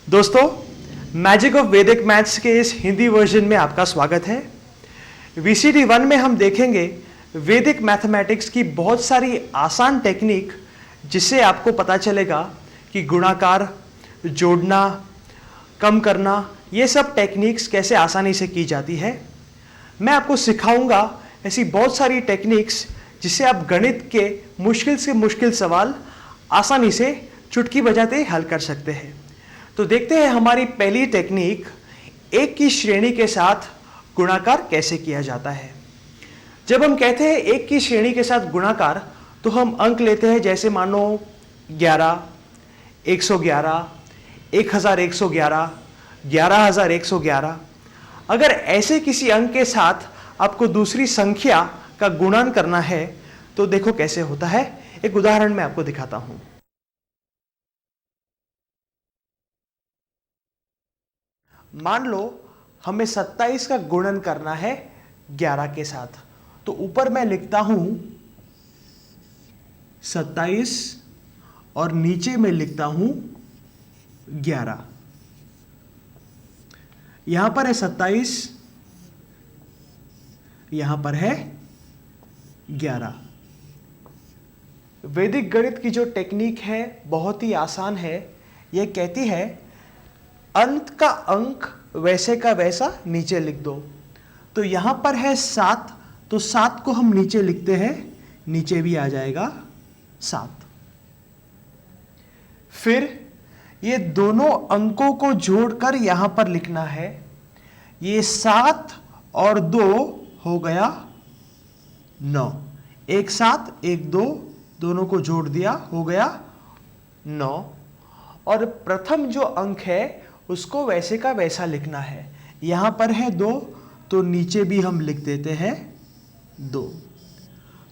दोस्तों, magic of वैदिक maths के इस हिंदी वर्जन में आपका स्वागत है। वीसीडी 1 में हम देखेंगे वैदिक मैथमेटिक्स की बहुत सारी आसान टेक्निक, जिससे आपको पता चलेगा कि गुणाकार, जोड़ना, कम करना, ये सब टेक्निक्स कैसे आसानी से की जाती है। मैं आपको सिखाऊंगा ऐसी बहुत सारी टेक्निक्स जिससे आप गणित के मुश्किल से मुश्किल सवाल आसानी से चुटकी बजाते ही हल कर सकते हैं। तो देखते हैं हमारी पहली टेक्निक, एक की श्रेणी के साथ गुणाकार कैसे किया जाता है। जब हम कहते हैं एक की श्रेणी के साथ गुणाकार, तो हम अंक लेते हैं, जैसे मानो 11, 111, 1111, 11111। अगर ऐसे किसी अंक के साथ आपको दूसरी संख्या का गुणन करना है तो देखो कैसे होता है। एक उदाहरण मैं आपको दिखाता हूं। मान लो हमें 27 का गुणन करना है 11 के साथ, तो ऊपर मैं लिखता हूं 27 और नीचे में लिखता हूं 11। यहां पर है 27, यहां पर है 11। वैदिक गणित की जो टेक्निक है बहुत ही आसान है। यह कहती है अंत का अंक वैसे का वैसा नीचे लिख दो। तो यहां पर है 7, तो 7 को हम नीचे लिखते हैं, नीचे भी आ जाएगा 7। फिर ये दोनों अंकों को जोड़कर यहां पर लिखना है। ये 7 और 2 हो गया 9। एक 7 एक 2, दोनों को जोड़ दिया, हो गया 9। और प्रथम जो अंक है उसको वैसे का वैसा लिखना है। यहां पर है 2, तो नीचे भी हम लिख देते हैं 2।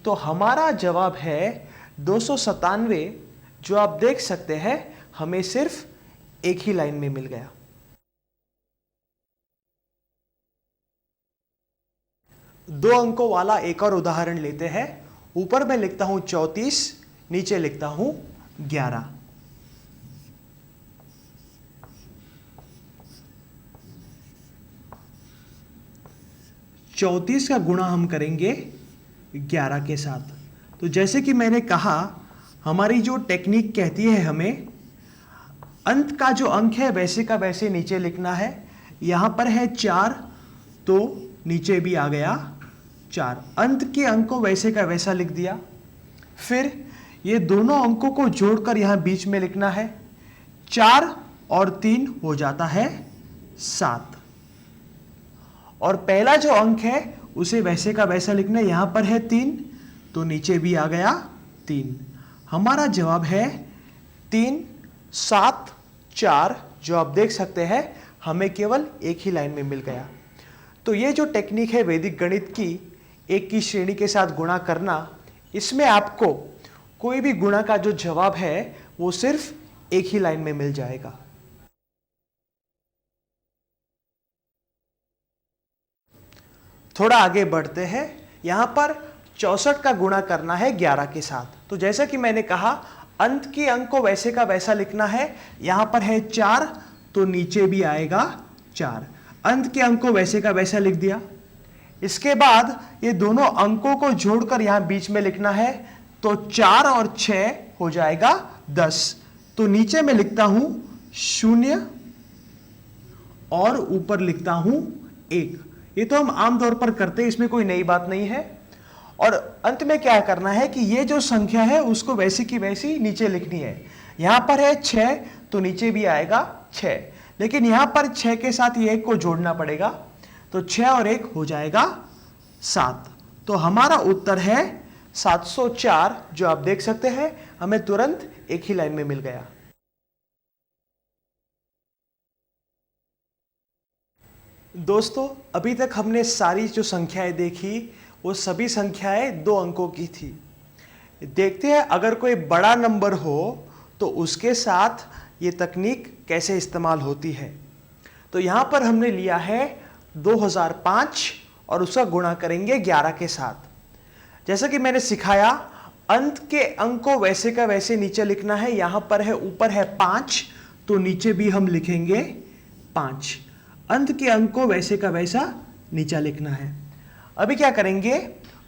तो हमारा जवाब है 297, जो आप देख सकते हैं हमें सिर्फ एक ही लाइन में मिल गया। दो अंकों वाला एक और उदाहरण लेते हैं। ऊपर मैं लिखता हूं 34, नीचे लिखता हूं 11। 34 का गुणा हम करेंगे 11 के साथ। तो जैसे कि मैंने कहा, हमारी जो टेक्निक कहती है हमें अंत का जो अंक है वैसे का वैसे नीचे लिखना है। यहां पर है 4, तो नीचे भी आ गया 4। अंत के अंक को वैसे का वैसा लिख दिया। फिर ये दोनों अंकों को जोड़कर यहां बीच में लिखना है। 4 और 3 हो जाता है 7। और पहला जो अंक है उसे वैसे का वैसा लिखना है। यहां पर है 3, तो नीचे भी आ गया 3। हमारा जवाब है 3, 7, 4, जो आप देख सकते हैं हमें केवल एक ही लाइन में मिल गया। तो ये जो टेक्निक है वैदिक गणित की, एक की श्रेणी के साथ गुणा करना, इसमें आपको कोई भी गुणा का जो जवाब है वो सिर्फ एक ही लाइन में मिल जाएगा। थोड़ा आगे बढ़ते हैं। यहां पर 64 का गुणा करना है 11 के साथ। तो जैसा कि मैंने कहा, अंत के अंक को वैसे का वैसा लिखना है। यहां पर है 4, तो नीचे भी आएगा 4। अंत के अंक को वैसे का वैसा लिख दिया। इसके बाद ये दोनों अंकों को जोड़कर यहां बीच में लिखना है। तो 4 और 6 हो जाएगा 10। तो नीचे में लिखता हूं 0 और ऊपर लिखता हूं 1। ये तो हम आमतौर पर करते हैं, इसमें कोई नई बात नहीं है। और अंत में क्या करना है कि ये जो संख्या है उसको वैसी की वैसी नीचे लिखनी है। यहां पर है 6, तो नीचे भी आएगा 6। लेकिन यहां पर 6 के साथ ये 1 को जोड़ना पड़ेगा। तो 6 और 1 हो जाएगा 7। तो हमारा उत्तर है 704, जो आप देख सकते हैं हमें तुरंत एक ही लाइन में मिल गया। दोस्तों, अभी तक हमने सारी जो संख्याएं देखी वो सभी संख्याएं 2 अंकों की थी। देखते हैं अगर कोई बड़ा नंबर हो तो उसके साथ ये तकनीक कैसे इस्तेमाल होती है। तो यहां पर हमने लिया है 2005 और उसका गुणा करेंगे 11 के साथ। जैसा कि मैंने सिखाया, अंत के अंक को वैसे का वैसे नीचे लिखना है। यहां पर है ऊपर है 5, तो नीचे भी हम लिखेंगे 5। अंत के अंक को वैसे का वैसा नीचा लिखना है। अभी क्या करेंगे,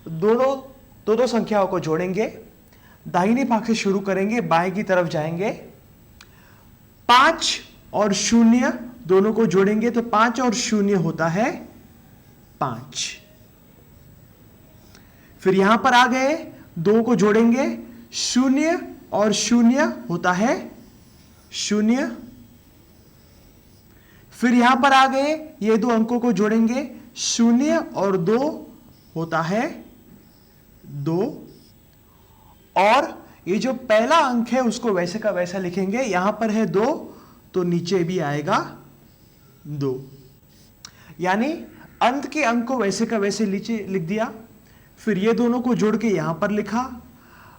दो संख्याओं को जोड़ेंगे, दाहिने भाग से शुरू करेंगे, बाएं की तरफ जाएंगे। 5 और 0 दोनों को जोड़ेंगे तो 5 और 0 होता है 5। फिर यहां पर आ गए, 2 को जोड़ेंगे, 0 और 0 होता है 0। फिर यहां पर आ गए, ये 2 अंकों को जोड़ेंगे, 0 और 2 होता है 2। और ये जो पहला अंक है उसको वैसे का वैसा लिखेंगे, यहां पर है 2 तो नीचे भी आएगा 2। यानी अंत के अंक को वैसे का वैसे नीचे लिख दिया। फिर ये दोनों को जोड़ के यहां पर लिखा,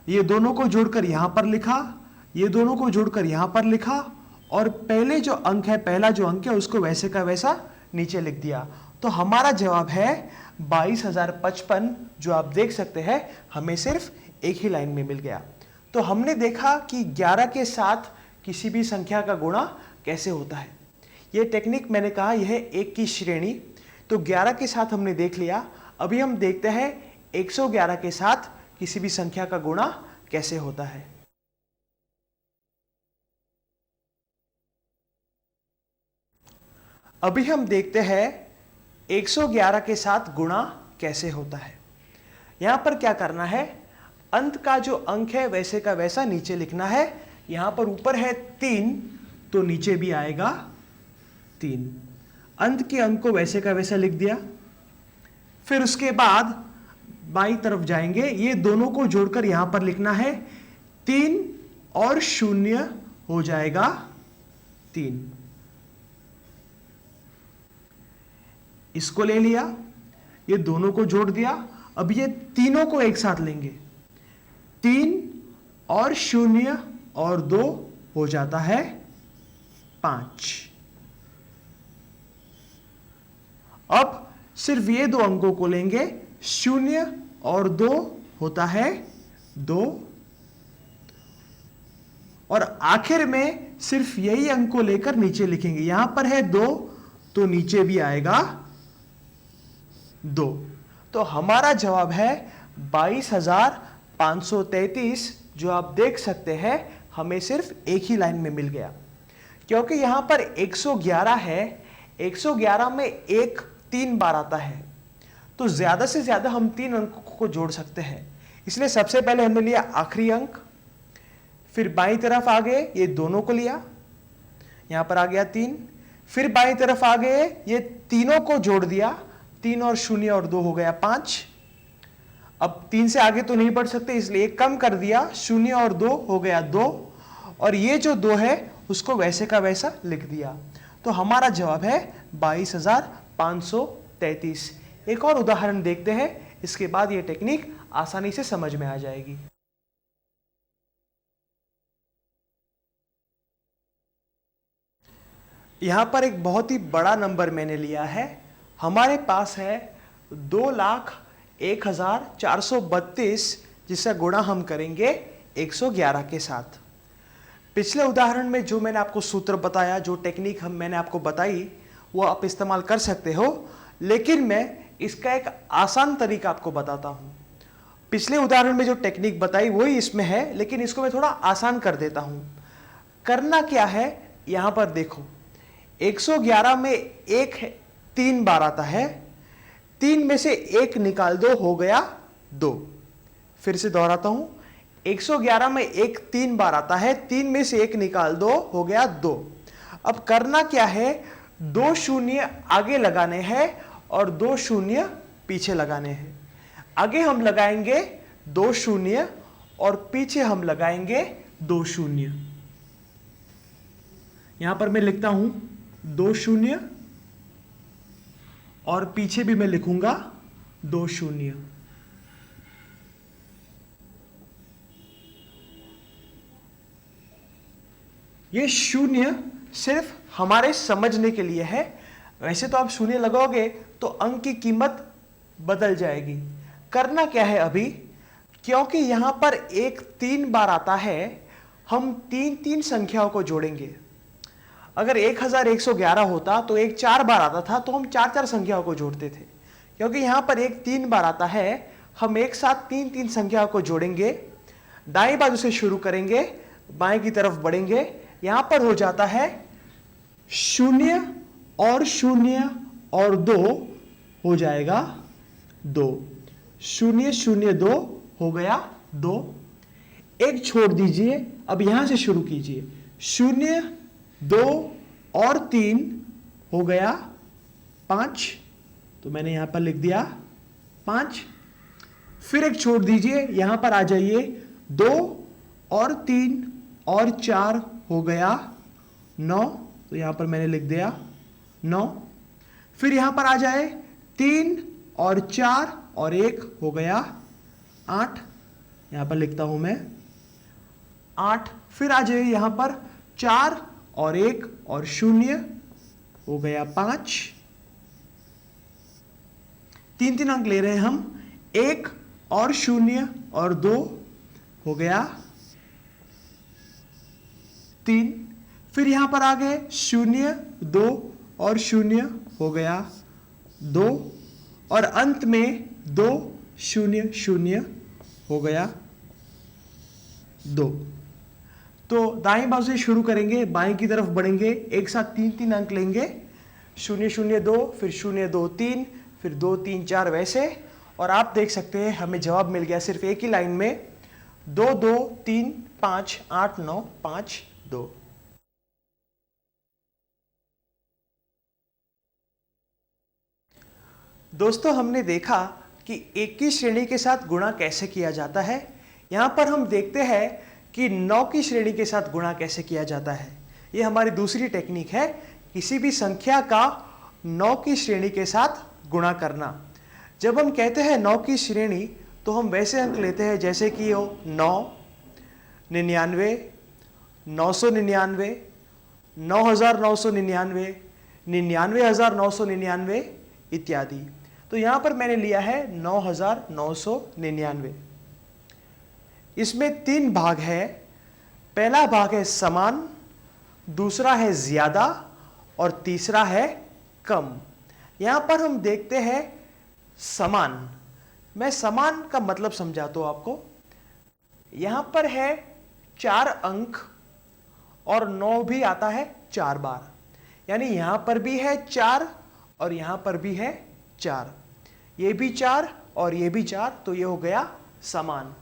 ये दोनों को जोड़कर यहां पर लिखा, ये दोनों को जोड़कर यहां पर लिखा, और पहले जो अंक है, पहला जो अंक है उसको वैसे का वैसा नीचे लिख दिया। तो हमारा जवाब है 22,055, जो आप देख सकते हैं हमें सिर्फ एक ही लाइन में मिल गया। तो हमने देखा कि 11 के साथ किसी भी संख्या का गुणा कैसे होता है। यह टेक्निक मैंने कहा यह है 1 की श्रेणी। तो 11 के साथ हमने देख लिया। अभी हम देखते हैं 111 के साथ किसी भी संख्या का गुणा कैसे होता है। अभी हम देखते हैं 111 के साथ गुणा कैसे होता है। यहां पर क्या करना है, अंत का जो अंक है वैसे का वैसा नीचे लिखना है। यहां पर ऊपर है 3 तो नीचे भी आएगा 3। अंत के अंक को वैसे का वैसा लिख दिया। फिर उसके बाद बाईं तरफ जाएंगे, ये दोनों को जोड़कर यहां पर लिखना है, 3 और 0 हो जाएगा 3। इसको ले लिया, ये दोनों को जोड़ दिया। अब ये तीनों को एक साथ लेंगे, 3 और 0 और 2 हो जाता है 5। अब सिर्फ ये 2 अंकों को लेंगे, 0 और 2 होता है 2, और आखिर में सिर्फ यही अंक को लेकर नीचे लिखेंगे। यहां पर है 2 तो नीचे भी आएगा 2। तो हमारा जवाब है 22,533, जो आप देख सकते हैं हमें सिर्फ एक ही लाइन में मिल गया। क्योंकि यहां पर 111 है, 111 में 1 3 बार आता है, तो ज्यादा से ज्यादा हम 3 अंकों को जोड़ सकते हैं। इसलिए सबसे पहले हमने लिया आखिरी अंक, फिर बाईं तरफ आ गए, ये दोनों को लिया, यहां पर आ गया 3। फिर बाईं तरफ आ गए, ये तीनों को जोड़ दिया, 3 और 0 और 2 हो गया 5। अब 3 से आगे तो नहीं बढ़ सकते, इसलिए कम कर दिया, 0 और 2 हो गया 2, और ये जो 2 है उसको वैसे का वैसा लिख दिया। तो हमारा जवाब है 22,533। एक और उदाहरण देखते हैं, इसके बाद ये टेक्निक आसानी से समझ में आ जाएगी। यहां पर एक बहुत ही बड़ा नंबर मैंने लिया है। हमारे पास है 2,01,432, जिसका गुणा हम करेंगे 111 के साथ। पिछले उदाहरण में जो मैंने आपको सूत्र बताया, जो टेक्निक मैंने आपको बताई, वो आप इस्तेमाल कर सकते हो, लेकिन मैं इसका एक आसान तरीका आपको बताता हूं। पिछले उदाहरण में जो टेक्निक बताई वही इसमें है, लेकिन इसको मैं थोड़ा आसान कर देता हूं। करना क्या है, यहां पर देखो, 111 में 1 3 बार आता है, 3 में से 1 निकाल दो, हो गया 2। फिर से दोहराता हूं, 111 में 1 3 बार आता है, 3 में से 1 निकाल दो, हो गया 2। अब करना क्या है, 2 शून्य आगे लगाने हैं और 2 शून्य पीछे लगाने हैं। आगे हम लगाएंगे 2 शून्य और पीछे हम लगाएंगे 2 शून्य। यहां पर मैं लिखता हूं 2 शून्य और पीछे भी मैं लिखूंगा 2 शून्य। ये शून्य सिर्फ हमारे समझने के लिए है। वैसे तो आप शून्य लगाओगे तो अंक की कीमत बदल जाएगी। करना क्या है अभी, क्योंकि यहां पर 1 3 बार आता है, हम 3 3 संख्याओं को जोड़ेंगे। अगर 1111 होता तो एक 4 बार आता था, तो हम 4 संख्याओं को जोड़ते थे। क्योंकि यहां पर एक 3 बार आता है, हम एक साथ 3 संख्याओं को जोड़ेंगे, दाएं बाजू से शुरू करेंगे, बाएं की तरफ बढ़ेंगे, यहां पर हो जाता है 0 और 0 और 2 हो जाएगा 2, 0 0 2 हो गया 2। एक छोड़ दीजिए, अब यहां से शुरू कीजिए, 0 2 और 3 हो गया 5, तो मैंने यहां पर लिख दिया 5। फिर एक छोड़ दीजिए, यहां पर आ जाइए, 2 और 3 और 4 हो गया 9, तो यहां पर मैंने लिख दिया 9। फिर यहां पर आ जाए, 3 और 4 और 1 हो गया 8, यहां पर लिखता हूं मैं 8। फिर आ जाइए यहां पर, 4 और 1 और 0 हो गया 5। 3 अंक ले रहे हैं हम, 1 और 0 और 2 हो गया 3। फिर यहां पर आ गए, 0 2 और 0 हो गया 2, और अंत में 2 0 0 हो गया 2। तो दाएं बाजू से शुरू करेंगे, बाएं की तरफ बढ़ेंगे, एक साथ 3 अंक लेंगे, 0 0 2, फिर 0 2 3, फिर 2 3 4 वैसे, और आप देख सकते हैं हमें जवाब मिल गया सिर्फ एक ही लाइन में, 2 2 3 5 8 9 5 2। दोस्तों, हमने देखा कि एक की श्रेणी के साथ गुणा कैसे किया जाता है। यहां पर हम देखते हैं कि 9 की श्रेणी के साथ गुणा कैसे किया जाता है। यह हमारी दूसरी टेक्निक है, किसी भी संख्या का 9 की श्रेणी के साथ गुणा करना। जब हम कहते हैं 9 की श्रेणी, तो हम वैसे अंक लेते हैं जैसे कि 9, 99, 999, 9999, 99,999 इत्यादि। तो यहां पर मैंने लिया है 9,999। इसमें 3 भाग है। पहला भाग है समान, दूसरा है ज्यादा और तीसरा है कम। यहां पर हम देखते हैं समान। मैं समान का मतलब समझाता हूं आपको। यहां पर है 4 अंक और 9 भी आता है 4 बार, यानी यहां पर भी है 4 और यहां पर भी है 4, ये भी 4 और ये भी 4, तो ये हो गया समान।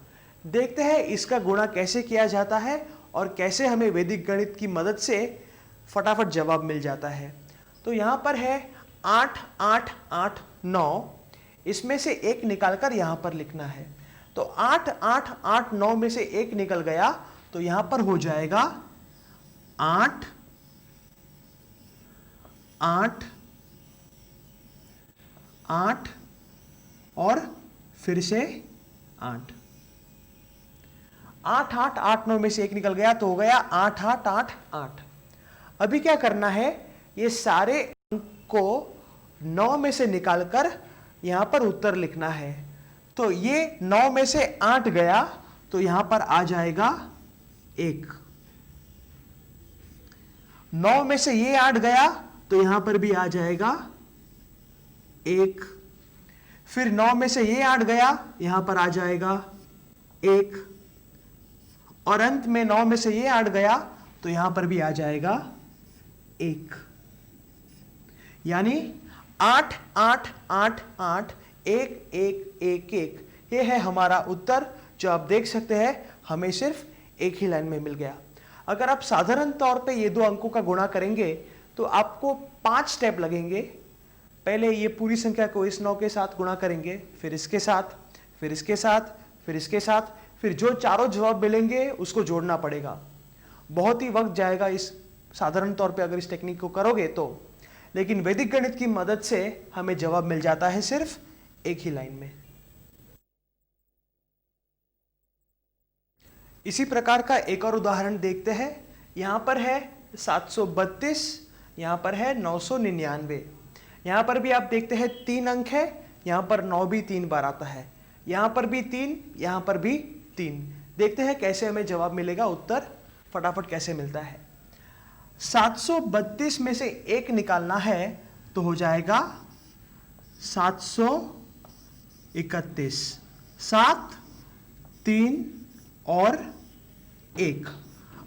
देखते हैं इसका गुणा कैसे किया जाता है और कैसे हमें वैदिक गणित की मदद से फटाफट जवाब मिल जाता है। तो यहां पर है 8 8 8 9, इसमें से एक निकालकर यहां पर लिखना है। तो 8 8 8 9 में से एक निकल गया, तो यहां पर हो जाएगा 8 8 8 और फिर से 8 8 8 8 9 में से एक निकल गया, तो हो गया 8 8 8 8। अभी क्या करना है, ये सारे अंक को 9 में से निकालकर यहां पर उत्तर लिखना है। तो ये 9 में से 8 गया, तो यहां पर आ जाएगा 1। 9 में से ये 8 गया, तो यहां पर भी आ जाएगा 1। फिर 9 में से ये 8 गया, यहां पर आ जाएगा 1, और अंत में 9 में से ये 8 गया, तो यहां पर भी आ जाएगा 1। यानी 8 8 8 8 1 1 1 1, ये है हमारा उत्तर, जो आप देख सकते हैं हमें सिर्फ एक ही लाइन में मिल गया। अगर आप साधारण तौर पे ये 2 अंकों का गुणा करेंगे तो आपको 5 स्टेप लगेंगे। पहले ये पूरी संख्या को इस 9 के साथ गुणा करेंगे, फिर इसके साथ, फिर इसके साथ, फिर इसके साथ, फिर जो चारों जवाब मिलेंगे उसको जोड़ना पड़ेगा। बहुत ही वक्त जाएगा इस साधारण तौर पे अगर इस टेक्निक को करोगे तो, लेकिन वैदिक गणित की मदद से हमें जवाब मिल जाता है सिर्फ एक ही लाइन में। इसी प्रकार का एक और उदाहरण देखते हैं। यहां पर है 732, यहां पर है 999। यहां पर भी आप देखते हैं 3 अंक है, यहां पर 9 भी 3 बार आता है, यहां पर भी 3, यहां पर भी 3। देखते हैं कैसे हमें जवाब मिलेगा, उत्तर फटाफट कैसे मिलता है। 732 में से एक निकालना है तो हो जाएगा 731। 7, 3 और 1।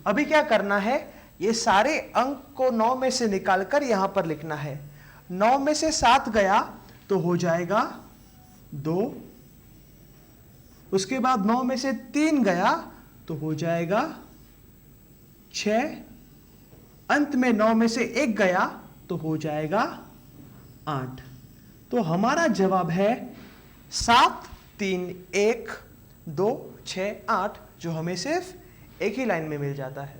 अभी क्या करना है, ये सारे अंक को 9 में से निकालकर यहां पर लिखना है। 9 में से 7 गया तो हो जाएगा 2। उसके बाद 9 में से 3 गया तो हो जाएगा 6। अंत में 9 में से 1 गया तो हो जाएगा 8। तो हमारा जवाब है 7, 3, 1, 2, 6, 8, जो हमें सिर्फ एक ही लाइन में मिल जाता है।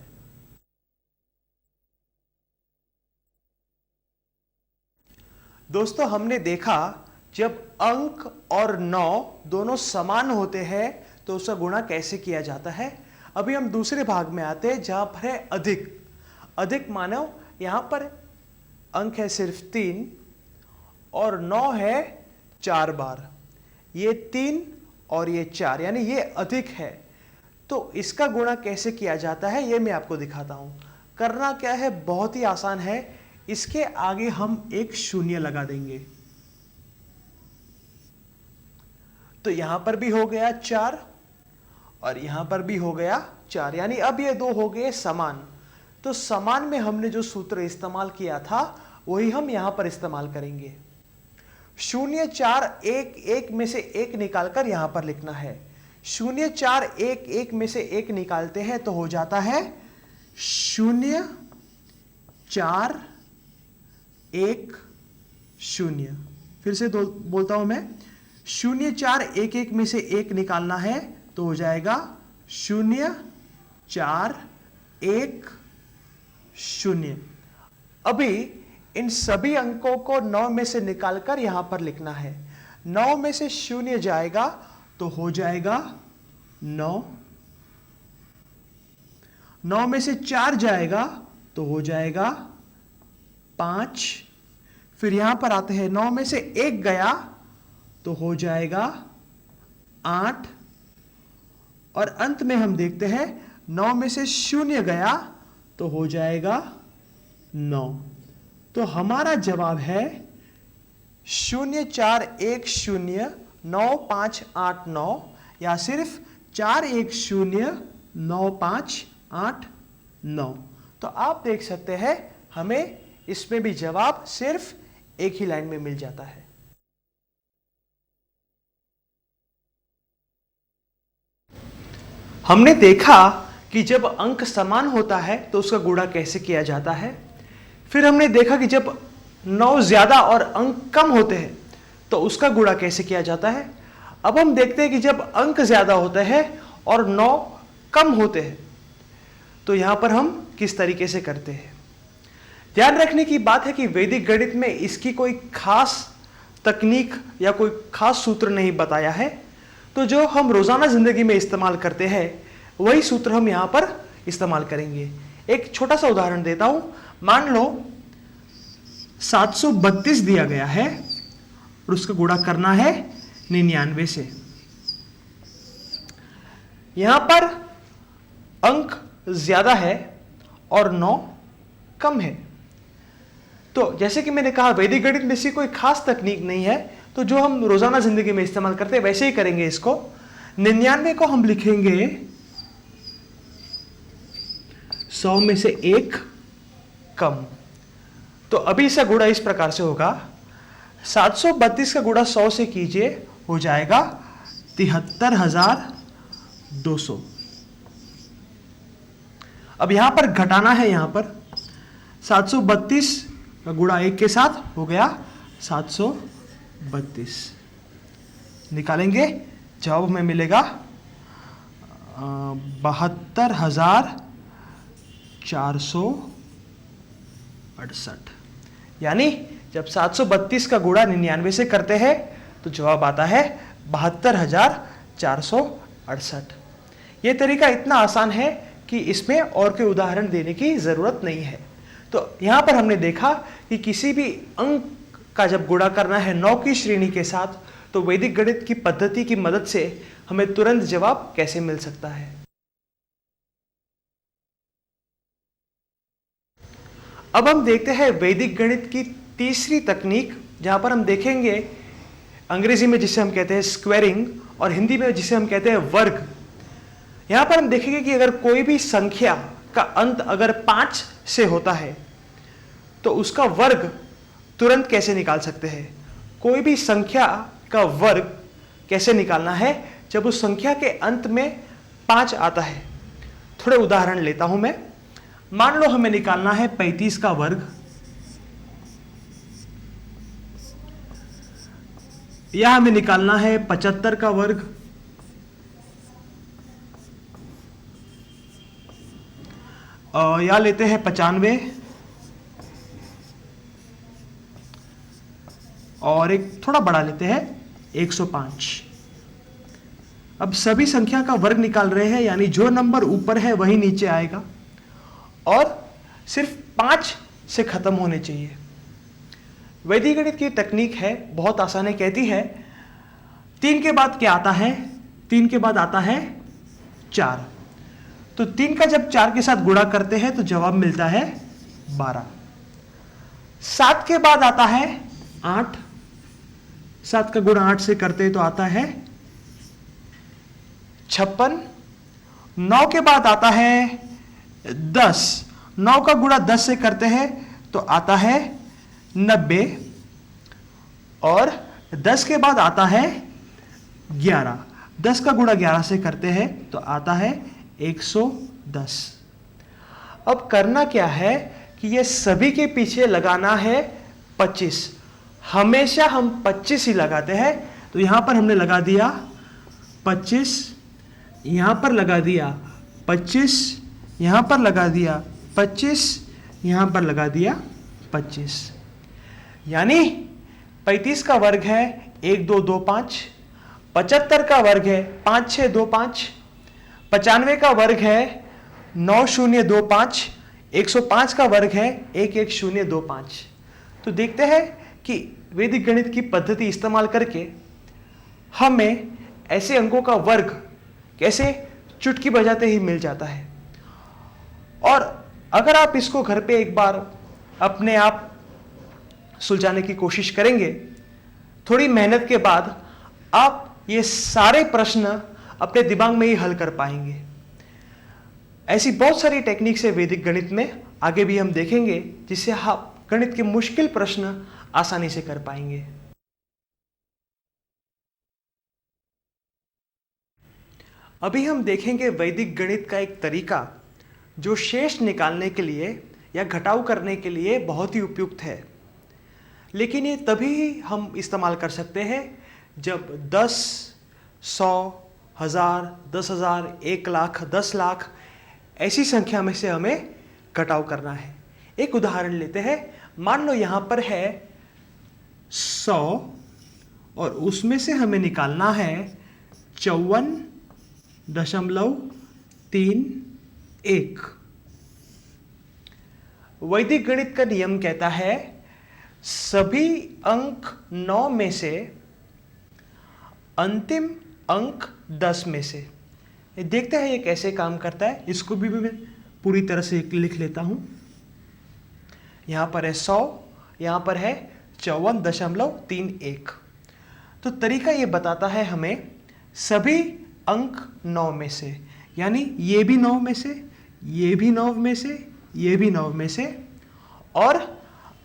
दोस्तों, हमने देखा जब अंक और 9 दोनों समान होते हैं तो उसका गुणा कैसे किया जाता है। अभी हम दूसरे भाग में आते हैं जहां पर है अधिक। अधिक मानो यहां पर अंक है सिर्फ 3 और 9 है 4 बार। ये 3 और ये 4, यानी ये अधिक है। तो इसका गुणा कैसे किया जाता है ये मैं आपको दिखाता हूं। करना क्या है, बहुत ही आसान है। इसके आगे हम एक शून्य लगा देंगे तो यहां पर भी हो गया 4 और यहां पर भी हो गया 4, यानी अब ये दो हो गए समान। तो समान में हमने जो सूत्र इस्तेमाल किया था वही हम यहां पर इस्तेमाल करेंगे। 0, 4, 1, 1 में से 1 निकालकर यहां पर लिखना है। 0, 4, 1, 1 में से 1 निकालते हैं तो हो जाता है 0, 4, 1, 0। फिर से बोलता हूं मैं, 0, 4, 1, 1 में से 1 निकालना है तो हो जाएगा 0, 4, 1, 0। अभी इन सभी अंकों को 9 में से निकालकर यहां पर लिखना है। 9 में से 0 जाएगा तो हो जाएगा 9। 9 में से 4 जाएगा तो हो जाएगा 5। फिर यहां पर आते हैं, 9 में से 1 गया तो हो जाएगा 8। और अंत में हम देखते हैं 9 में से 0 गया तो हो जाएगा 9। तो हमारा जवाब है 0, 4, 1, 0, 9, 5, 8, 9, या सिर्फ 4, 1, 0, 9, 5, 8, 9। तो आप देख सकते हैं हमें इसमें भी जवाब सिर्फ एक ही लाइन में मिल जाता है। हमने देखा कि जब अंक समान होता है तो उसका गुणा कैसे किया जाता है। फिर हमने देखा कि जब 9 ज्यादा और अंक कम होते हैं तो उसका गुणा कैसे किया जाता है। अब हम देखते हैं कि जब अंक ज्यादा होते हैं और 9 कम होते हैं तो यहां पर हम किस तरीके से करते हैं। ध्यान रखने की बात है कि वैदिक गणित में इसकी कोई खास तकनीक या कोई खास सूत्र नहीं बताया है। तो जो हम रोजाना जिंदगी में इस्तेमाल करते हैं वही सूत्र हम यहां पर इस्तेमाल करेंगे। एक छोटा सा उदाहरण देता हूं। मान लो 732 दिया गया है और उसका गुणा करना है 99 से। यहां पर अंक ज्यादा है और 9 कम है। तो जैसे कि मैंने कहा वैदिक गणित में इसकी कोई खास तकनीक नहीं है, तो जो हम रोजाना जिंदगी में इस्तेमाल करते हैं वैसे ही करेंगे इसको। 99 को हम लिखेंगे 100 में से 1 कम। तो अभी इसका गुणा इस प्रकार से होगा, 732 का गुणा 100 से कीजिए, हो जाएगा 73,200। अब यहां पर घटाना है, यहां पर 732 का गुणा 1 के साथ हो गया 732। निकालेंगे, जवाब हमें मिलेगा 72,468। यानी जब 732 का गुणा 99 से करते हैं तो जवाब आता है 72,468। यह तरीका इतना आसान है कि इसमें और कोई उदाहरण देने की जरूरत नहीं है। तो यहां पर हमने देखा कि किसी भी अंक का जब गुणा करना है 9 की श्रेणी के साथ तो वैदिक गणित की पद्धति की मदद से हमें तुरंत जवाब कैसे मिल सकता है। अब हम देखते हैं वैदिक गणित की तीसरी तकनीक, जहां पर हम देखेंगे अंग्रेजी में जिसे हम कहते हैं स्क्वेरिंग और हिंदी में जिसे हम कहते हैं वर्ग। यहां पर हम देखेंगे कि अगर कोई भी संख्या का अंत अगर 5 से होता है तो उसका वर्ग तुरंत कैसे निकाल सकते हैं। कोई भी संख्या का वर्ग कैसे निकालना है जब उस संख्या के अंत में 5 आता है। थोड़े उदाहरण लेता हूं मैं। मान लो हमें निकालना है 35 का वर्ग, या हमें निकालना है 75 का वर्ग, या लेते हैं 95, और एक थोड़ा बड़ा लेते हैं 105। अब सभी संख्या का वर्ग निकाल रहे हैं, यानी जो नंबर ऊपर है वही नीचे आएगा और सिर्फ 5 से खत्म होने चाहिए। वैदिक गणित की तकनीक है, बहुत आसान है। कहती है 3 के बाद क्या आता है, 3 के बाद आता है 4। तो 3 का जब 4 के साथ गुणा करते हैं तो जवाब मिलता है 12। 7 के बाद आता है 8, 7 का गुणा 8 से करते हैं तो आता है 56। 9 के बाद आता है 10, 9 का गुणा 10 से करते हैं तो आता है 90, और 10 के बाद आता है 11, 10 का गुणा 11 से करते हैं तो आता है 110। अब करना क्या है कि ये सभी के पीछे लगाना है 25। हमेशा हम 25 ही लगाते हैं, तो यहां पर हमने लगा दिया 25, यहां पर लगा दिया 25, यहां पर लगा दिया 25, यहां पर लगा दिया 25। यानी 35 का वर्ग है 1 2 2 5, 75 का वर्ग है 5 6 2 5, 95 का वर्ग है 9 0 2 5, 105 का वर्ग है 1 1 0 2 5। तो देखते हैं कि वैदिक गणित की पद्धति इस्तेमाल करके हमें ऐसे अंकों का वर्ग कैसे चुटकी बजाते ही मिल जाता है। और अगर आप इसको घर पे एक बार अपने आप सुलझाने की कोशिश करेंगे, थोड़ी मेहनत के बाद आप ये सारे प्रश्न अपने दिमाग में ही हल कर पाएंगे। ऐसी बहुत सारी टेक्निक से वैदिक गणित में आगे भी हम देखेंगे, जिससे आप गणित के मुश्किल प्रश्न आसानी से कर पाएंगे। अभी हम देखेंगे वैदिक गणित का एक तरीका जो शेष निकालने के लिए या घटाव करने के लिए बहुत ही उपयुक्त है। लेकिन ये तभी हम इस्तेमाल कर सकते हैं जब 10, 100, 1000, 10,000, 1 लाख, 10 लाख ऐसी संख्या में से हमें घटाव करना है। एक उदाहरण लेते हैं। मान लो यहां पर है 100 और उसमें से हमें निकालना है 54.31। वैदिक गणित का नियम कहता है सभी अंक 9 में से अंतिम अंक 10 में से। देखते हैं ये कैसे काम करता है। इसको भी मैं पूरी तरह से लिख लेता हूं। यहां पर है 100, यहां पर है 54.31। तो तरीका ये बताता है हमें सभी अंक 9 में से, यानी ये भी 9 में से, ये भी 9 में से, ये भी 9 में से, और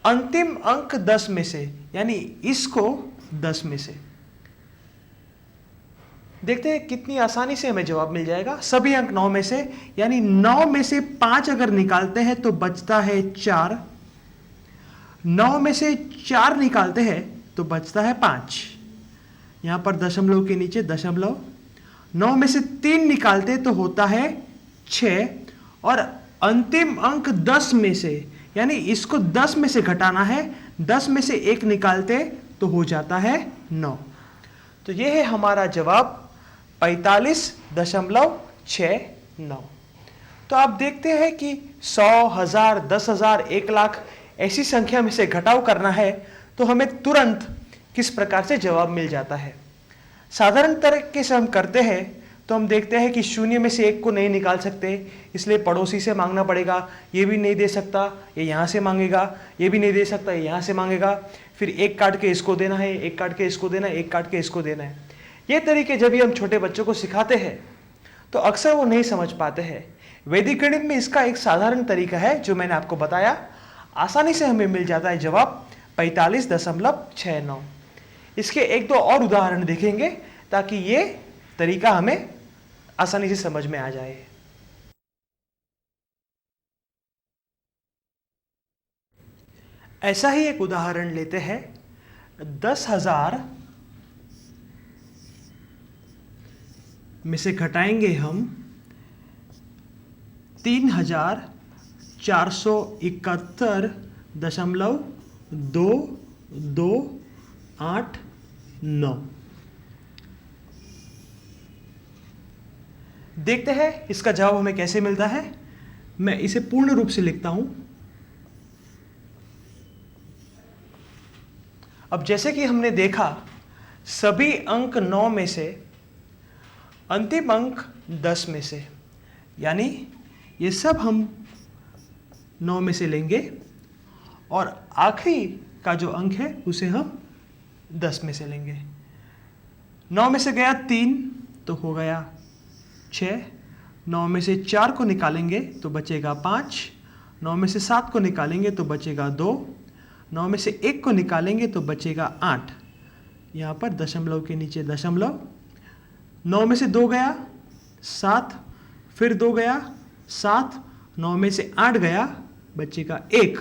अंतिम अंक 10 में से, यानी इसको 10 में से। देखते हैं कितनी आसानी से हमें जवाब मिल जाएगा। सभी अंक 9 में से, यानी 9 में से 5 अगर निकालते हैं तो बचता है 4। 9 में से 4 निकालते हैं तो बचता है 5। यहां पर दशमलव के नीचे दशमलव। 9 में से 3 निकालते तो होता है 6, और अंतिम अंक 10 में से, यानी इसको 10 में से घटाना है, 10 में से 1 निकालते तो हो जाता है 9। तो यह है हमारा जवाब 45.69। तो आप देखते हैं कि 100, 1000, 10,000, 1 लाख ऐसी संख्या में से घटाव करना है तो हमें तुरंत किस प्रकार से जवाब मिल जाता है। साधारण तरीके से हम करते हैं तो हम देखते हैं कि शून्य में से एक को नहीं निकाल सकते, इसलिए पड़ोसी से मांगना पड़ेगा। ये भी नहीं दे सकता, ये यहाँ से मांगेगा, ये भी नहीं दे सकता, ये यहाँ से मांगेगा, फिर एक काट के इसको देना है, एक काट के इसको देना है, एक काट के इसको देना है। ये तरीके जब भी हम छोटे बच्चों को सिखाते हैं तो अक्सर वो नहीं समझ पाते हैं। वैदिक गणित में इसका एक साधारण तरीका है जो मैंने आपको बताया, आसानी से हमें मिल जाता है जवाब 45.69। इसके एक दो और उदाहरण देखेंगे ताकि ये तरीका हमें आसानी से समझ में आ जाए। ऐसा ही एक उदाहरण लेते हैं। 10,000 में से घटाएंगे हम 3,471.2289। देखते हैं इसका जवाब हमें कैसे मिलता है। मैं इसे पूर्ण रूप से लिखता हूं। अब जैसे कि हमने देखा, सभी अंक 9 में से, अंतिम अंक 10 में से, यानी ये सब हम 9 में से लेंगे और आखिरी का जो अंक है उसे हम 10 में से लेंगे। 9 में से गया 3 तो हो गया 6, 9 में से 4 को निकालेंगे तो बचेगा 5, 9 में से 7 को निकालेंगे तो बचेगा 2, 9 में से 1 को निकालेंगे तो बचेगा 8। यहाँ पर दशमलव के नीचे दशमलव। 9 में से 2 गया 7, फिर 2 गया 7, 9 में से 8 गया, बचेगा 1,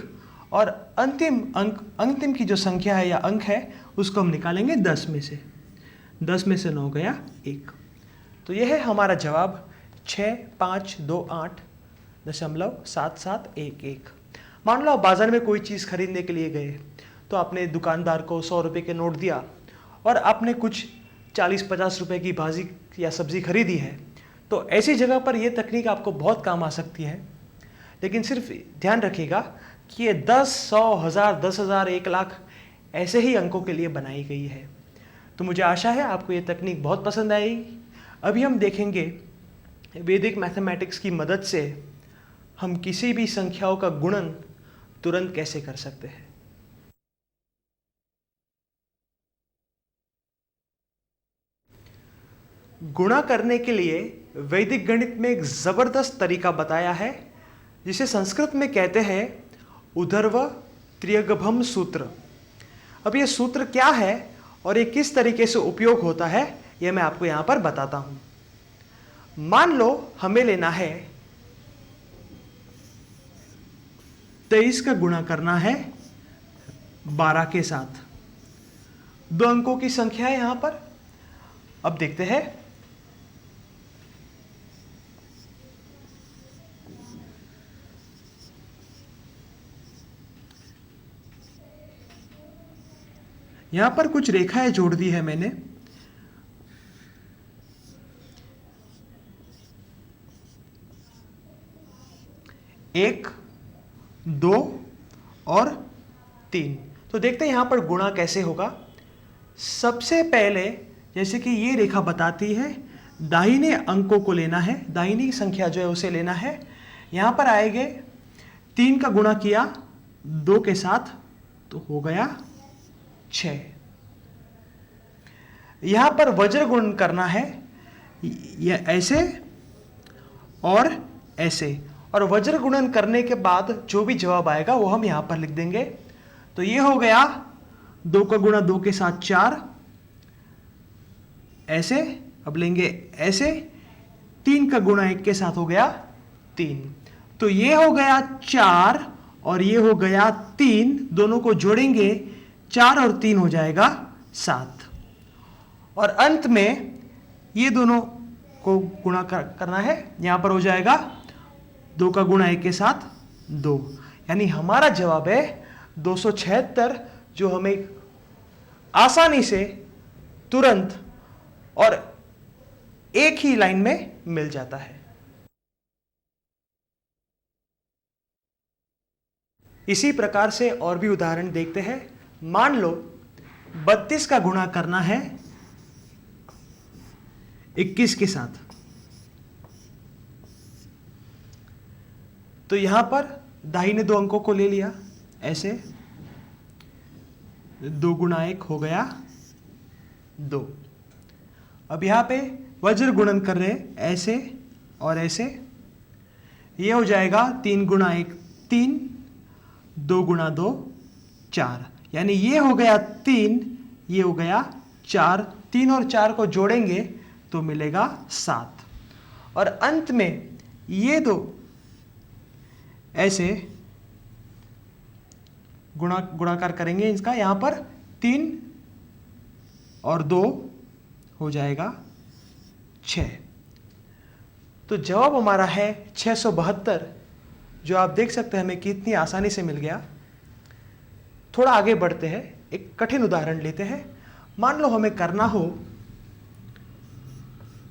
और अंतिम की जो संख्या है या अंक है उसको हम निकालेंगे 10 में से। 10 में से 9 गया 1। तो यह है हमारा जवाब 6528.7711। मान लो आप बाजार में कोई चीज़ खरीदने के लिए गए तो आपने दुकानदार को 100 रुपये के नोट दिया और आपने कुछ 40-50 रुपये की भाजी या सब्जी खरीदी है। तो ऐसी जगह पर यह तकनीक आपको बहुत काम आ सकती है, लेकिन सिर्फ ध्यान रखिएगा कि ये 10, 100, 1000, 10,000, 1 लाख ऐसे ही अंकों के लिए बनाई गई है। तो मुझे आशा है आपको ये तकनीक बहुत पसंद आएगी। अभी हम देखेंगे वैदिक मैथमेटिक्स की मदद से हम किसी भी संख्याओं का गुणन तुरंत कैसे कर सकते हैं। गुणा करने के लिए वैदिक गणित में एक जबरदस्त तरीका बताया है जिसे संस्कृत में कहते हैं ऊर्ध्व त्रियगभम सूत्र। अब यह सूत्र क्या है और ये किस तरीके से उपयोग होता है यह मैं आपको यहां पर बताता हूं। मान लो हमें लेना है 23 का गुणा करना है 12 के साथ। 2 अंकों की संख्या है यहां पर। अब देखते हैं यहां पर कुछ रेखाएं जोड़ दी है मैंने। 1, 2 और 3। तो देखते हैं यहां पर गुणा कैसे होगा। सबसे पहले जैसे कि ये रेखा बताती है, दाहिने अंकों को लेना है, दाहिनी संख्या जो है उसे लेना है। यहां पर आएंगे 3 का गुणा किया 2 के साथ तो हो गया 6। यहां पर वज्र गुणन करना है, यह ऐसे और ऐसे, और वज्र गुणन करने के बाद जो भी जवाब आएगा वो हम यहां पर लिख देंगे। तो ये हो गया 2 का गुणा 2 के साथ 4, ऐसे। अब लेंगे ऐसे, 3 का गुणा 1 के साथ हो गया 3। तो ये हो गया 4 और ये हो गया 3, दोनों को जोड़ेंगे 4 और 3 हो जाएगा 7। और अंत में ये दोनों को गुणा करना है, यहां पर हो जाएगा 2 का गुणा 1 के साथ 2, यानी हमारा जवाब है 276, जो हमें आसानी से तुरंत और एक ही लाइन में मिल जाता है। इसी प्रकार से और भी उदाहरण देखते हैं। मान लो 32 का गुणा करना है 21 के साथ। तो यहां पर दाहिने दो अंकों को ले लिया ऐसे, 2 गुणा 1 हो गया 2। अब यहां पे वज्र गुणन कर रहे हैं ऐसे और ऐसे, ये हो जाएगा 3 गुणा 1 3, 2 गुणा 2 4, यानी ये हो गया 3, ये हो गया 4, 3 और 4 को जोड़ेंगे तो मिलेगा 7। और अंत में ये 2 ऐसे गुणाकार करेंगे इसका, यहां पर 3 और 2 हो जाएगा 6। तो जवाब हमारा है 672, जो आप देख सकते हैं हमें कितनी आसानी से मिल गया। थोड़ा आगे बढ़ते हैं, एक कठिन उदाहरण लेते हैं। मान लो हमें करना हो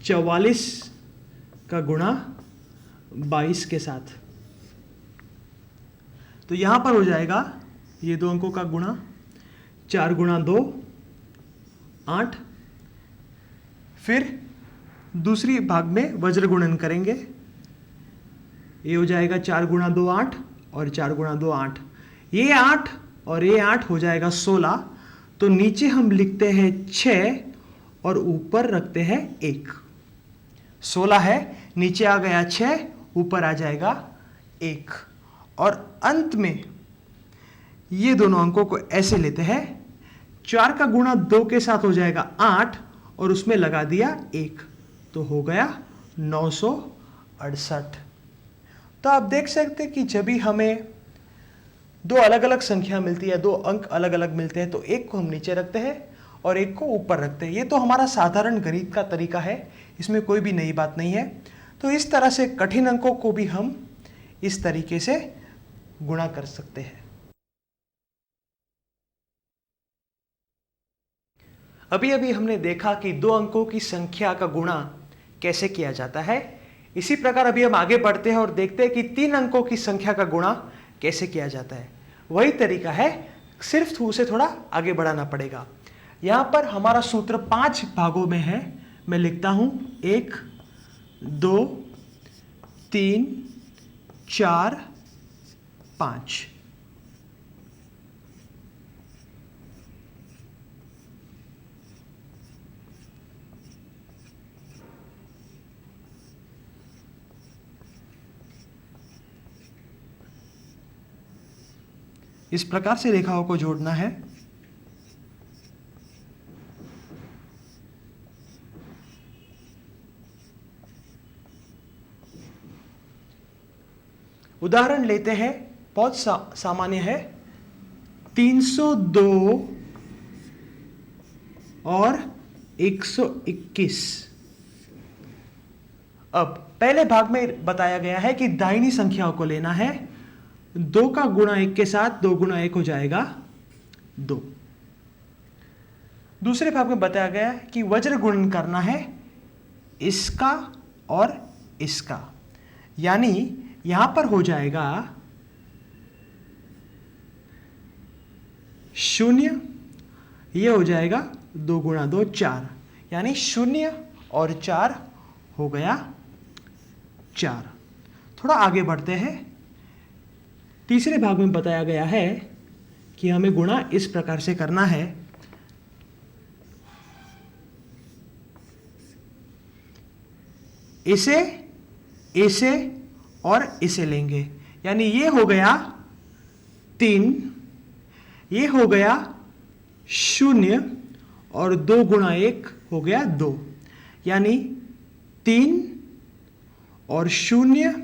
44 का गुणा 22 के साथ, तो यहां पर हो जाएगा ये 2 अंकों का गुणा, 4 गुणा 2 8, फिर दूसरी भाग में वज्र गुणन करेंगे, ये हो जाएगा 4 गुणा 2 8 और 4 गुणा 2 8, ये 8 और ये 8 हो जाएगा 16। तो नीचे हम लिखते हैं 6 और ऊपर रखते हैं 1। 16 है, नीचे आ गया 6, ऊपर आ जाएगा 1। और अंत में ये दोनों अंकों को ऐसे लेते हैं, 4 का गुणा 2 के साथ हो जाएगा 8 और उसमें लगा दिया 1, तो हो गया 968। तो आप देख सकते हैं कि जब भी हमें 2 अलग अलग संख्या मिलती है, 2 अंक अलग अलग मिलते हैं, तो एक को हम नीचे रखते हैं और एक को ऊपर रखते हैं। ये तो हमारा साधारण गणित का तरीका है, इसमें कोई भी नई बात नहीं है। तो इस तरह से कठिन अंकों को भी हम इस तरीके से गुणा कर सकते हैं। अभी अभी हमने देखा कि 2 अंकों की संख्या का गुणा कैसे किया जाता है। इसी प्रकार अभी हम आगे बढ़ते हैं और देखते हैं कि 3 अंकों की संख्या का गुणा कैसे किया जाता है। वही तरीका है, सिर्फ उसे थोड़ा आगे बढ़ाना पड़ेगा। यहां पर हमारा सूत्र 5 भागों में है। मैं लिखता हूं 1 2 3 4 5। इस प्रकार से रेखाओं को जोड़ना है। उदाहरण लेते हैं, बहुत सामान्य है, 302 और 121। अब पहले भाग में बताया गया है कि दाहिनी संख्याओं को लेना है, 2 का गुणा 1 के साथ 2 गुणा 1 हो जाएगा 2। दूसरे भाग में बताया गया है कि वज्र गुणन करना है इसका और इसका, यानी यहां पर हो जाएगा 0, ये हो जाएगा 2 गुणा 2 4, यानी 0 और 4 हो गया 4। थोड़ा आगे बढ़ते हैं। तीसरे भाग में बताया गया है कि हमें गुणा इस प्रकार से करना है, इसे इसे और इसे लेंगे, यानी ये हो गया 3, ये हो गया 0 और 2 गुणा 1 हो गया 2, यानी 3 और 0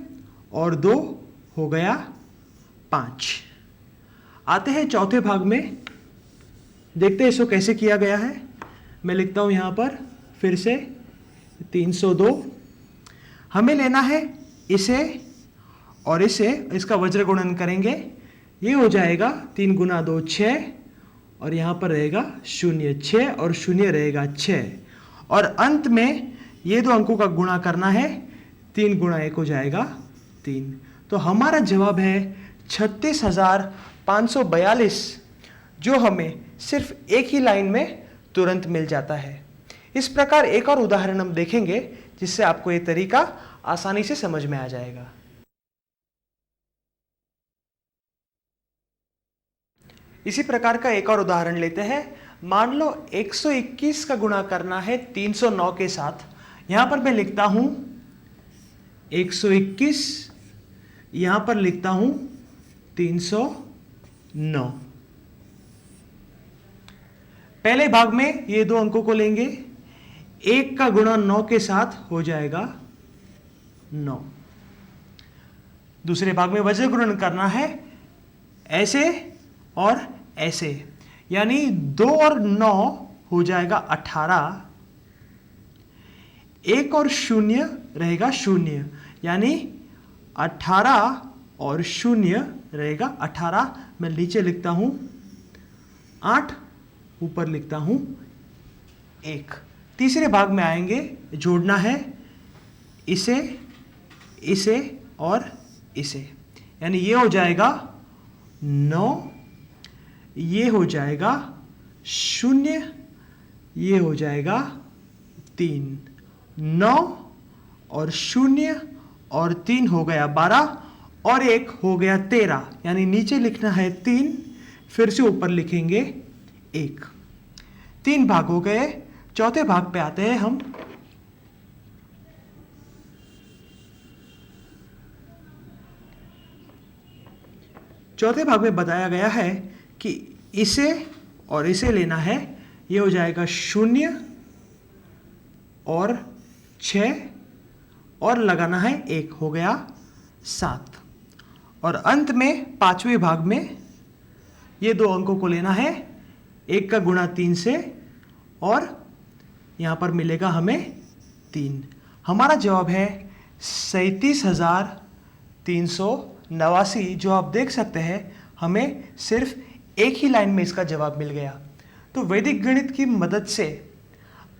और 2 हो गया 5। आते हैं चौथे भाग में, देखते हैं इसको कैसे किया गया है। मैं लिखता हूं यहां पर फिर से 302, हमें लेना है इसे और इसे, इसका वज्र गुणन करेंगे, ये हो जाएगा 3 गुना 2 6 और यहां पर रहेगा 0 6 और 0 रहेगा 6 और अंत में ये 2 अंकों का गुणा करना है, 3 गुणा 1 हो जाएगा 3। तो हमारा जवाब है 36,542, जो हमें सिर्फ एक ही लाइन में तुरंत मिल जाता है। इस प्रकार एक और उदाहरण हम देखेंगे जिससे आपको ये तरीका आसानी से समझ में आ जाएगा। इसी प्रकार का एक और उदाहरण लेते हैं। मान लो 121 का गुणा करना है 309 के साथ। यहां पर मैं लिखता हूं 121, यहां पर लिखता हूं 309। पहले भाग में ये दो अंकों को लेंगे, 1 का गुणा 9 के साथ हो जाएगा 9। दूसरे भाग में वज्र गुणन करना है ऐसे और ऐसे, यानी 2 और 9 हो जाएगा 18, 1 और 0 रहेगा 0, यानी 18 और 0 रहेगा 18। मैं नीचे लिखता हूं 8, ऊपर लिखता हूं 1। तीसरे भाग में आएंगे, जोड़ना है इसे, इसे और इसे, यानी ये हो जाएगा 9, ये हो जाएगा 0, ये हो जाएगा 3। 9 और 0 और 3 हो गया 12 और 1 हो गया 13, यानी नीचे लिखना है 3, फिर से ऊपर लिखेंगे 1। 3 भाग हो गए। चौथे भाग पे आते हैं हम। चौथे भाग में बताया गया है कि इसे और इसे लेना है, ये हो जाएगा 0 और 6 और लगाना है 1, हो गया 7। और अंत में पांचवें भाग में ये दो अंकों को लेना है, 1 का गुणा 3 से और यहां पर मिलेगा हमें 3। हमारा जवाब है 37,389, जो आप देख सकते हैं हमें सिर्फ एक ही लाइन में इसका जवाब मिल गया। तो वैदिक गणित की मदद से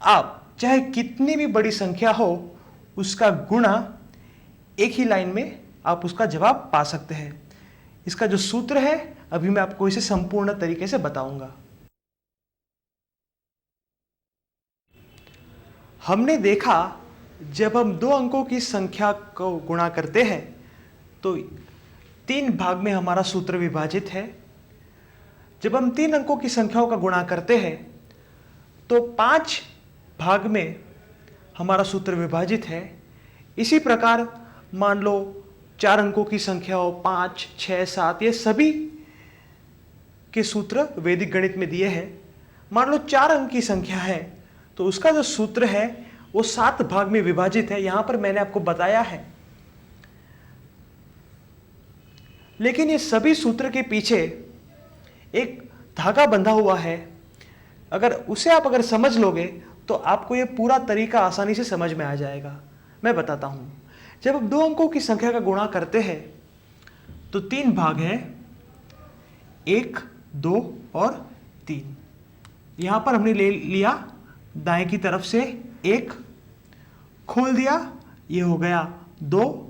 आप चाहे कितनी भी बड़ी संख्या हो, उसका गुणा एक ही लाइन में आप उसका जवाब पा सकते हैं। इसका जो सूत्र है अभी मैं आपको इसे संपूर्ण तरीके से बताऊंगा। हमने देखा जब हम दो अंकों की संख्या को गुणा करते हैं तो 3 भाग में हमारा सूत्र विभाजित है। जब हम 3 अंकों की संख्याओं का गुणा करते हैं तो 5 भाग में हमारा सूत्र विभाजित है। इसी प्रकार मान लो 4 अंकों की संख्या हो, 5, 6, 7, ये सभी के सूत्र वैदिक गणित में दिए हैं। मान लो 4 अंक की संख्या है तो उसका जो सूत्र है वो 7 भाग में विभाजित है, यहां पर मैंने आपको बताया है। लेकिन ये सभी सूत्र के पीछे एक धागा बंधा हुआ है। अगर उसे आप समझ लोगे तो आपको ये पूरा तरीका आसानी से समझ में आ जाएगा। मैं बताता हूं। जब आप 2 अंकों की संख्या का गुणा करते हैं तो 3 भाग है, 1, 2 और 3। यहां पर हमने ले लिया दाएं की तरफ से 1, खोल दिया, ये हो गया 2,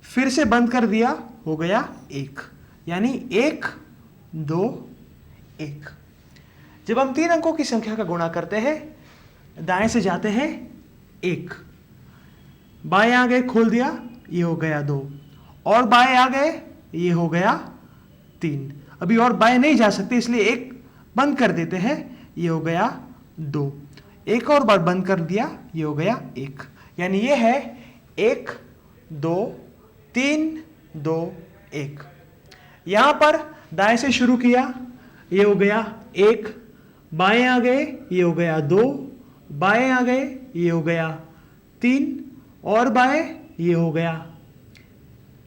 फिर से बंद कर दिया, हो गया 1, यानी 1, 2, 1। जब हम 3 अंकों की संख्या का गुणा करते हैं, दाएं से जाते हैं 1, बाएं आ गए, खोल दिया, ये हो गया 2, और बाएं आ गए, ये हो गया 3। अभी और बाएं नहीं जा सकते इसलिए 1 बंद कर देते हैं, ये हो गया 2, एक और बार बंद कर दिया, ये हो गया 1, यानी ये है 1, 2, 3, 2, 1। यहां पर दाएं से शुरू किया, ये हो गया 1, बाएं आ गए, ये हो गया 2, बाएं आ गए, ये हो गया 3, और बाएं, ये हो गया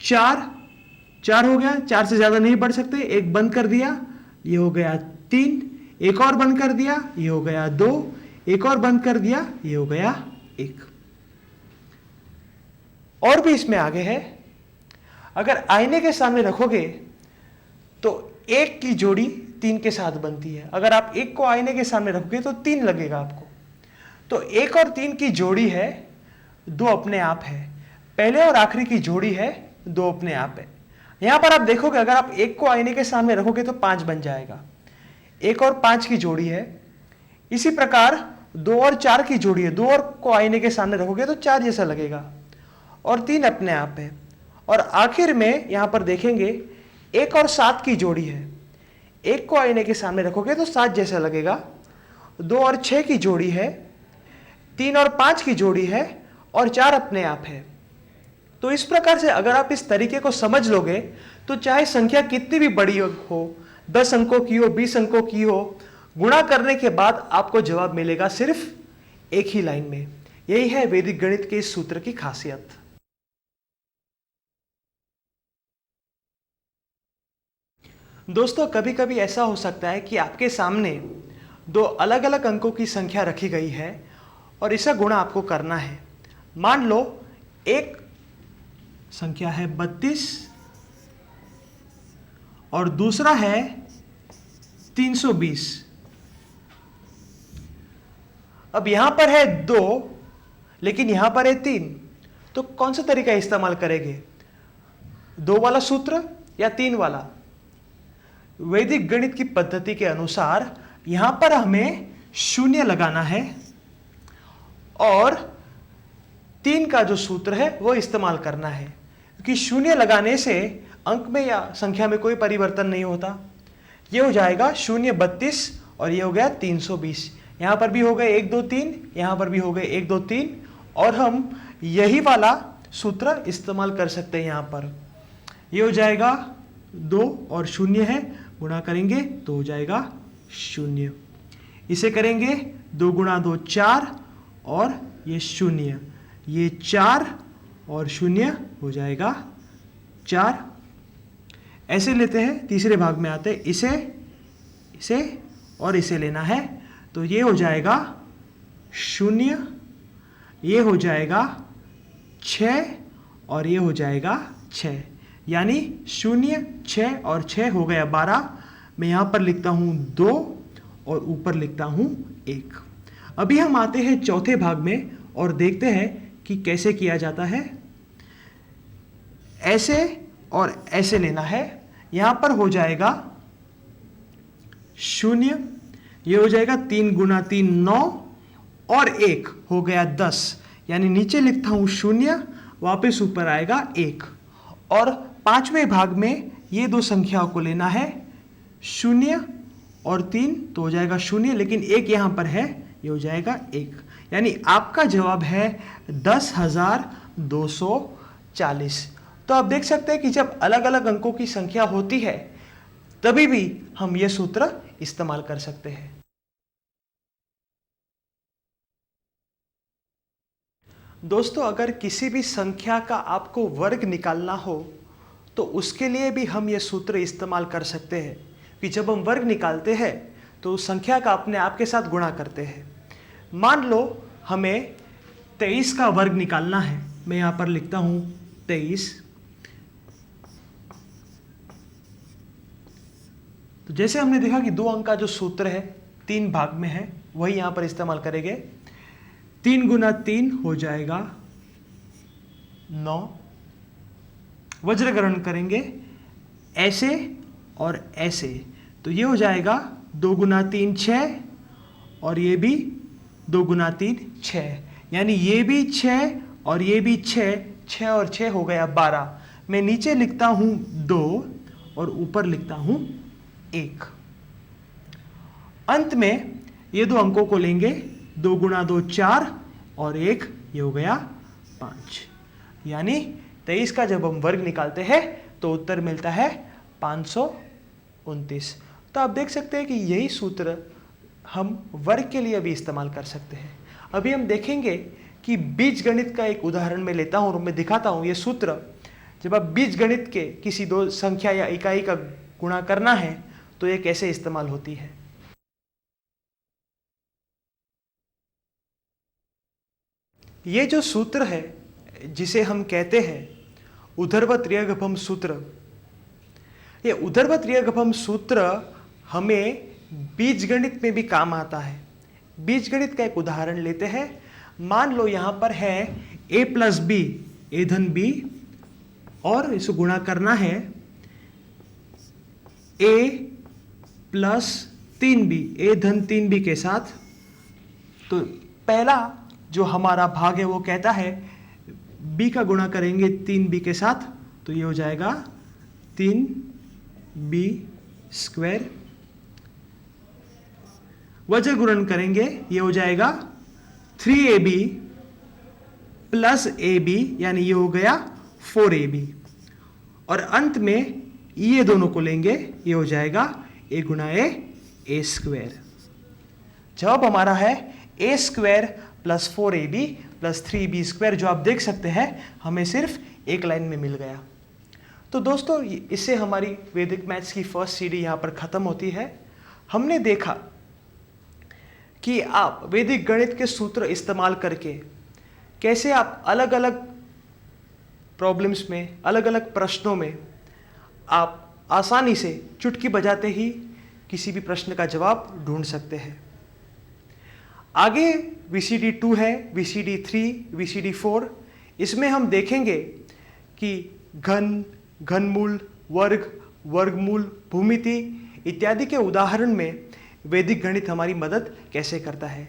4 हो गया, 4 से ज्यादा नहीं बढ़ सकते, 1 बंद कर दिया, ये हो गया 3, एक और बंद कर दिया, ये हो गया 2, एक और बंद कर दिया, ये हो गया 1। और भी इसमें आगे है, अगर आईने के सामने रखोगे तो 1 की जोड़ी 3 के साथ बनती है। अगर आप 1 को आईने के सामने रखोगे तो 3 लगेगा आपको। तो 1 और 3 की जोड़ी है, 2 अपने आप है। पहले और आखिरी की जोड़ी है, 2 अपने आप है। यहां पर आप देखोगे अगर आप 1 को आईने के सामने रखोगे तो 5 बन जाएगा। 1 और 5 की जोड़ी है। इसी प्रकार 2 और 4 की जोड़ी है, 2 और को आईने के सामने रखोगे तो 4 जैसा लगेगा, और 3 अपने आप है। और आखिर में यहां पर देखेंगे 1 और 7 की जोड़ी है। 1 को आईने के सामने रखोगे तो 7 जैसा लगेगा। 2 और 6 की जोड़ी है, 3 और 5 की जोड़ी है और 4 अपने आप है। तो इस प्रकार से अगर आप इस तरीके को समझ लोगे तो चाहे संख्या कितनी भी बड़ी हो, 10 अंकों की हो, 20 अंकों की हो, गुणा करने के बाद आपको जवाब मिलेगा सिर्फ एक ही लाइन में। यही है वैदिक गणित के इस सूत्र की खासियत। दोस्तों, कभी कभी ऐसा हो सकता है कि आपके सामने 2 अलग अलग अंकों की संख्या रखी गई है और इसका गुणा आपको करना है। मान लो एक संख्या है 32 और दूसरा है 320। अब यहां पर है 2 लेकिन यहां पर है 3, तो कौन सा तरीका इस्तेमाल करेंगे? 2 वाला सूत्र या 3 वाला? वैदिक गणित की पद्धति के अनुसार यहां पर हमें 0 लगाना है और 3 का जो सूत्र है वो इस्तेमाल करना है, क्योंकि 0 लगाने से अंक में या संख्या में कोई परिवर्तन नहीं होता। ये हो जाएगा 0 32 और ये हो गया 320। यहां पर भी हो गए 1 2 3, यहां पर भी हो गए 1 2 3, और हम यही वाला सूत्र इस्तेमाल कर सकते हैं। यहां पर ये हो जाएगा 2 और 0 है, गुणा करेंगे तो हो जाएगा 0। इसे करेंगे 2 गुणा 2 4 और ये 0, ये 4 और 0 हो जाएगा 4। ऐसे लेते हैं, तीसरे भाग में आते हैं, इसे और इसे लेना है, तो ये हो जाएगा 0, ये हो जाएगा 6 और ये हो जाएगा 6, यानी 0 6 और 6 हो गया 12। मैं यहां पर लिखता हूं 2 और ऊपर लिखता हूं 1। अभी हम आते हैं चौथे भाग में और देखते हैं कि कैसे किया जाता है। ऐसे और ऐसे लेना है। यहां पर हो जाएगा 0, ये हो जाएगा 3 गुना 3 9 और 1 हो गया 10, यानी नीचे लिखता हूं 0, वापस ऊपर आएगा 1। और पांचवें भाग में ये 2 संख्याओं को लेना है, 0 और 3, तो हो जाएगा 0, लेकिन 1 यहां पर है, ये हो जाएगा 1। यानी आपका जवाब है 10,240। तो आप देख सकते हैं कि जब अलग अलग अंकों की संख्या होती है तभी भी हम ये सूत्र इस्तेमाल कर सकते हैं। दोस्तों, अगर किसी भी संख्या का आपको वर्ग निकालना हो तो उसके लिए भी हम ये सूत्र इस्तेमाल कर सकते हैं कि जब हम वर्ग निकालते हैं तो उस संख्या का अपने आप के साथ गुणा करते हैं। मान लो हमें 23 का वर्ग निकालना है। मैं यहां पर लिखता हूं 23। तो जैसे हमने देखा कि 2 अंक का जो सूत्र है 3 भाग में है, वही यहां पर इस्तेमाल करेंगे। 3 गुना 3 हो जाएगा 9। वज्रग्रहण करेंगे ऐसे और ऐसे, तो ये हो जाएगा 2 गुना 3 6 और ये भी 2 गुना 3 6, यानी ये भी 6 और ये भी 6, 6 और 6 हो गया 12। मैं नीचे लिखता हूं 2 और ऊपर लिखता हूं 1। अंत में ये 2 अंकों को लेंगे, 2 गुना 2 4 और 1, ये हो गया 5। यानी 23 का जब हम वर्ग निकालते हैं तो उत्तर मिलता है 529। तो आप देख सकते हैं कि यही सूत्र हम वर्ग के लिए भी इस्तेमाल कर सकते हैं। अभी हम देखेंगे कि बीजगणित का एक उदाहरण मैं लेता हूं और मैं दिखाता हूं ये सूत्र। जब आप बीजगणित के किसी 2 संख्या या इकाई का गुणा करना है तो ये कैसे इस्तेमाल होती है। ये जो सूत्र है जिसे हम कहते हैं ऊर्ध्वत रेखागम सूत्र, ये ऊर्ध्वत रेखागम सूत्र हमें बीजगणित में भी काम आता है। बीजगणित का एक उदाहरण लेते हैं। मान लो यहां पर है a प्लस बी, ए धन बी, और इसे गुणा करना है a प्लस 3b, ए धन 3b के साथ। तो पहला जो हमारा भाग है वो कहता है b का गुणा करेंगे 3b के साथ, तो ये हो जाएगा 3b² वजह गुणन करेंगे, ये हो जाएगा 3ab प्लस ab, यानी ये हो गया 4ab। और अंत में ये दोनों को लेंगे, ये हो जाएगा a गुना a स्क्वायर। जवाब हमारा है a square plus 4ab plus 3b square, जो आप देख सकते हैं हमें सिर्फ एक लाइन में मिल गया। तो दोस्तों, इससे हमारी वैदिक मैथ्स की फर्स्ट सीडी यहाँ पर ख़त्म होती है। हमने देखा कि आप वैदिक गणित के सूत्र इस्तेमाल करके कैसे आप अलग अलग प्रॉब्लम्स में, अलग अलग प्रश्नों में आप आसानी से चुटकी बजाते ही किसी भी प्रश्न का जवाब ढूंढ सकते हैं। आगे VCD 2 है, VCD 3, VCD 4। इसमें हम देखेंगे कि घन, घनमूल, वर्ग, वर्गमूल, भूमिति इत्यादि के उदाहरण में वैदिक गणित हमारी मदद कैसे करता है।